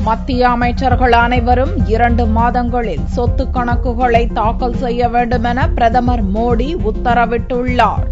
மத்திய அமைச்சர்கள் அனைவரும் 2 மாதங்களில் சொத்து கணக்குகளை தாக்கல் செய்ய வேண்டும் என பிரதமர் மோடி உத்தரவிட்டுள்ளார்.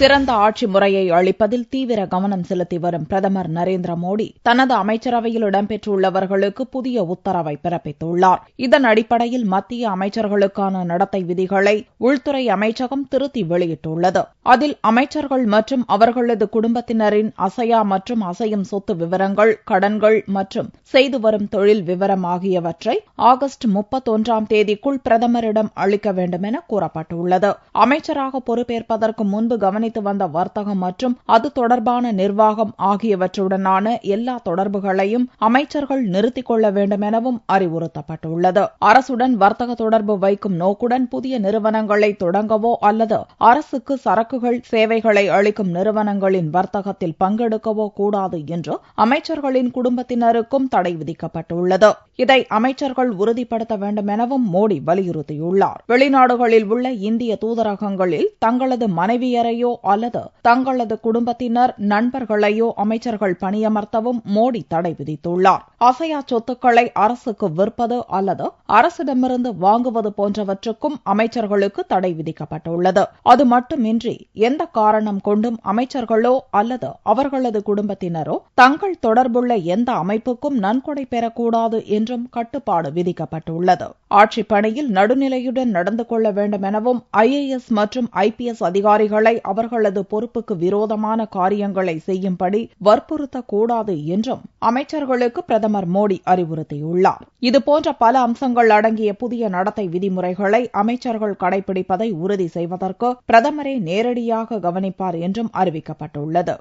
சிறந்த ஆட்சி முறையை அளிப்பதில் தீவிர கவனம் செலுத்தி வரும் பிரதமர் நரேந்திர மோடி தனது அமைச்சரவையில் இடம்பெற்றுள்ளவர்களுக்கு புதிய உத்தரவை பிறப்பித்துள்ளார். இதன் அடிப்படையில் மத்திய அமைச்சர்களுக்கான நடத்தை விதிகளை உள்துறை அமைச்சகம் திருத்தி வெளியிட்டுள்ளது. அதில் அமைச்சர்கள் மற்றும் அவர்களது குடும்பத்தினரின் அசையா மற்றும் அசையும் சொத்து விவரங்கள், கடன்கள் மற்றும் செய்து வரும் தொழில் விவரம் ஆகியவற்றை ஆகஸ்ட் 31ஆம் தேதிக்குள் பிரதமரிடம் அளிக்க வேண்டும் என கூறப்பட்டுள்ளது. அமைச்சராக பொறுப்பேற்பதற்கு முன்பு கவனித்து வந்த வர்த்தகம் மற்றும் அது தொடர்பான நிர்வாகம் ஆகியவற்றுடனான எல்லா தொடர்புகளையும் அமைச்சர்கள் நிறுத்திக் கொள்ள வேண்டும் எனவும் அறிவுறுத்தப்பட்டுள்ளது. அரசுடன் வர்த்தக தொடர்பு வைக்கும் நோக்குடன் புதிய நிறுவனங்களை தொடங்கவோ அல்லது அரசுக்கு சரக்குகள் சேவைகளை அளிக்கும் நிறுவனங்களின் வர்த்தகத்தில் பங்கெடுக்கவோ கூடாது என்று அமைச்சர்களின் குடும்பத்தினருக்கும் தடை விதிக்கப்பட்டுள்ளது. இதை அமைச்சர்கள் உறுதிப்படுத்த வேண்டும் எனவும் மோடி வலியுறுத்தியுள்ளார். வெளிநாடுகளில் உள்ள இந்திய தூதரகங்களில் தங்களது மனைவியரையோ அல்லது தங்களது குடும்பத்தினர், நண்பர்களையோ அமைச்சர்கள் பணியமர்த்தவும் மோடி தடை விதித்துள்ளார். அசையா சொத்துக்களை அரசுக்கு விற்பது அல்லது அரசிடமிருந்து வாங்குவது போன்றவற்றுக்கும் அமைச்சர்களுக்கு தடை விதிக்கப்பட்டுள்ளது. அது மட்டுமின்றி எந்த காரணம் கொண்டும் அமைச்சர்களோ அல்லது அவர்களது குடும்பத்தினரோ தங்கள் தொடர்புள்ள எந்த அமைப்புக்கும் நன்கொடை பெறக்கூடாது என்றும் கட்டுப்பாடு விதிக்கப்பட்டுள்ளது. ஆட்சிப் பணியில் நடுநிலையுடன் நடந்து கொள்ள வேண்டும் எனவும் IAS மற்றும் IPS அதிகாரிகளை அவர்களது பொறுப்புக்கு விரோதமான காரியங்களை செய்யும்படி வற்புறுத்தக்கூடாது என்றும் அமைச்சர்களுக்கு பிரதமர் மோடி அறிவுறுத்தியுள்ளார். இதுபோன்ற பல அம்சங்கள் அடங்கிய புதிய நடத்தை விதிமுறைகளை அமைச்சர்கள் கடைபிடிப்பதை உறுதி செய்வதற்கு பிரதமரே நேரடியாக கவனிப்பார் என்றும் அறிவிக்கப்பட்டுள்ளது.